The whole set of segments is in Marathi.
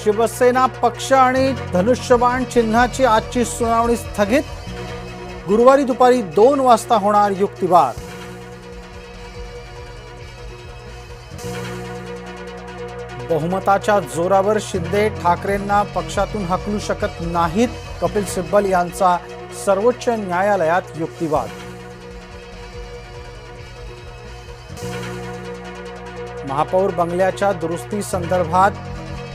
शिवसेना पक्ष आणि धनुष्यबाण चिन्हाची आजची सुनावणी स्थगित। गुरुवारी दुपारी 2 वाजता होणार युक्तिवाद। बहुमताच्या जोरावर शिंदे ठाकरेंना पक्षातून हकलू शकत नाहीत। कपिल सिब्बल यांचा सर्वोच्च न्यायालयात युक्तिवाद। महापौर बंगल्याच्या दुरुस्ती संदर्भात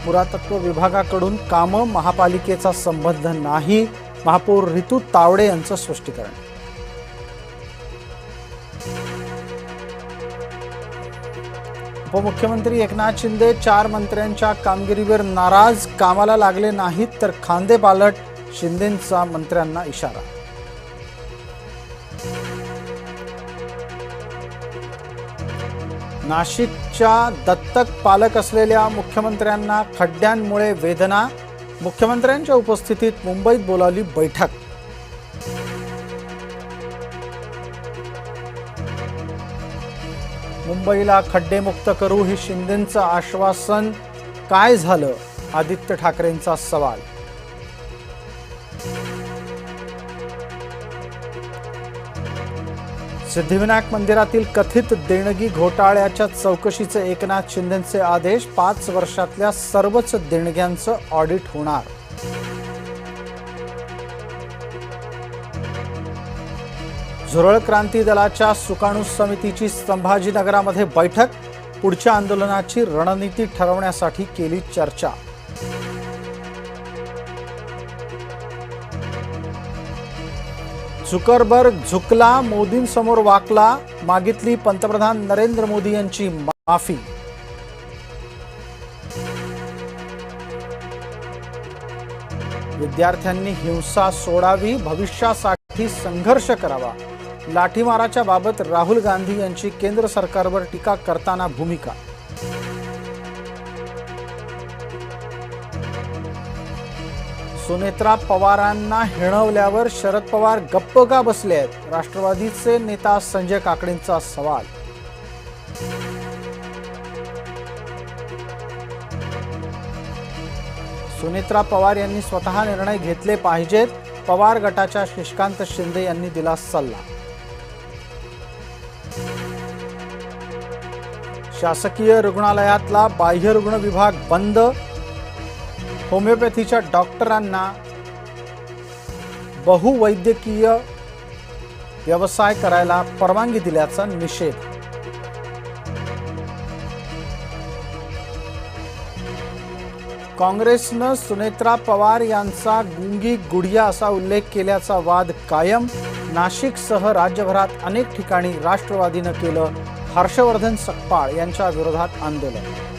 पुरातत्व विभागाकडून कामं महापालिकेचा संबंध नाही। महापौर ऋतू तावडे यांचं स्पष्टीकरण। उपमुख्यमंत्री एकनाथ शिंदे 4 मंत्र्यांच्या कामगिरीवर नाराज। कामाला लागले नाहीत तर खांदेपालट। शिंदेंचा मंत्र्यांना इशारा। नाशिकच्या दत्तक पालक असलेल्या मुख्यमंत्र्यांना खड्ड्यांमुळे वेदना। मुख्यमंत्र्यांच्या उपस्थितीत मुंबईत बोलावली बैठक। मुंबईला खड्डेमुक्त करू हे शिंदेंचं आश्वासन। काय झालं? आदित्य ठाकरेंचा सवाल। सिद्धिविनायक मंदिरातील कथित देणगी घोटाळ्याच्या चौकशीचे एकनाथ शिंदेंचे आदेश। 5 वर्षातल्या सर्वच देणग्यांचं ऑडिट होणार। झुरळ क्रांती दलाच्या सुकाणू समितीची संभाजीनगरामध्ये बैठक। पुढच्या आंदोलनाची रणनीती ठरवण्यासाठी केली चर्चा। झुकरबर्ग झुकला, मोदींसमोर वाकला। मागितली पंतप्रधान नरेंद्र मोदी यांची माफी। विद्यार्थ्यांनी हिंसा सोडावी, भविष्यासाठी संघर्ष करावा। लाठीमाराच्या बाबत राहुल गांधी यांची केंद्र सरकारवर टीका करताना भूमिका। सुनेत्रा पवारांना हिणवल्यावर शरद पवार गप्प का बसले आहेत? राष्ट्रवादीचे नेता संजय काकडेंचा सवाल। सुनेत्रा पवार यांनी स्वतः निर्णय घेतले पाहिजेत। पवार गटाच्या निष्कांत शिंदे यांनी दिला सल्ला। शासकीय रुग्णालयातला बाह्यरुग्ण विभाग बंद। होमिओपॅथीच्या डॉक्टरांना बहुवैद्यकीय व्यवसाय करायला परवानगी दिल्याचा निषेध। काँग्रेसनं सुनेत्रा पवार यांचा गुंगी गुडिया असा उल्लेख केल्याचा वाद कायम। नाशिकसह राज्यभरात अनेक ठिकाणी राष्ट्रवादीनं केलं हर्षवर्धन सकपाळ यांच्या विरोधात आंदोलन।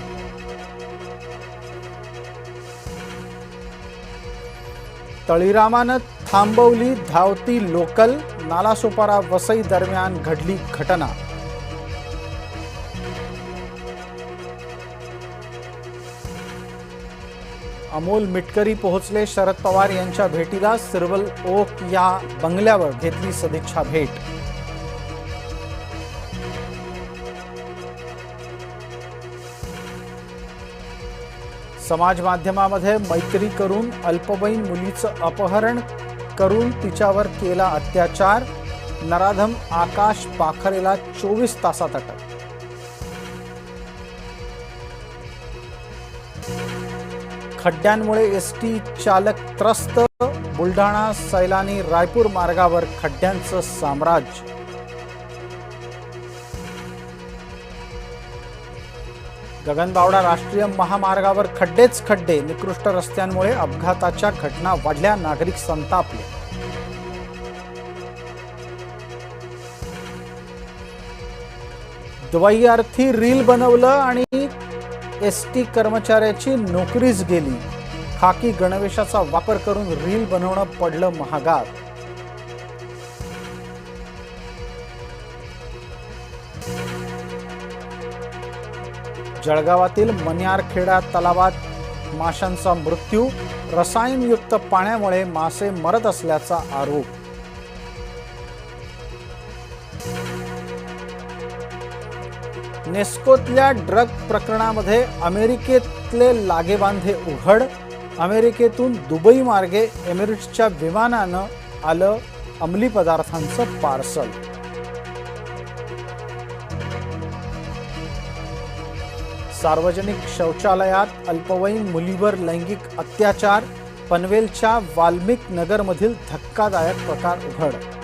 तळीरामानं थांबवली धावती लोकल। नालासोपारा वसई दरम्यान घडली घटना। अमोल मिटकरी पोहोचले शरद पवार यांच्या भेटीला। सिल्वर ओक या बंगल्यावर घेतली सदिच्छा भेट। समाज माध्यमामध्ये मैत्री करून अल्पवयीन मुलीचं अपहरण करून तिच्यावर केला अत्याचार। नराधम आकाश पाखरेला 24 तासात अटक। खड्ड्यांमुळे एसटी चालक त्रस्त। बुलढाणा सैलानी रायपूर मार्गावर खड्ड्यांचं साम्राज्य। गगनबावडा राष्ट्रीय महामार्गावर खड्डेच खड्डे। निकृष्ट रस्त्यांमुळे अपघाताच्या घटना वाढल्या। नागरिक संतापले। द्वैअर्थी रील बनवलं आणि एसटी कर्मचाऱ्याची नोकरीच गेली। खाकी गणवेशाचा वापर करून रील बनवणं पडलं महागात। जळगावातील मन्यारखेडा तलावात माशांचा मृत्यू। रसायनयुक्त पाण्यामुळे मासे मरत असल्याचा आरोप। नेस्कोतल्या ड्रग प्रकरणामध्ये अमेरिकेतले लागेबांधे उघड. अमेरिकेतून दुबई मार्गे एमिरेट्सच्या विमानानं आलं अंमली पदार्थांचं पार्सल. सार्वजनिक शौचालयात अल्पवयीन मुलीवर लैंगिक अत्याचार. पनवेलच्या वाल्मिक नगरमधील धक्कादायक प्रकार उघड.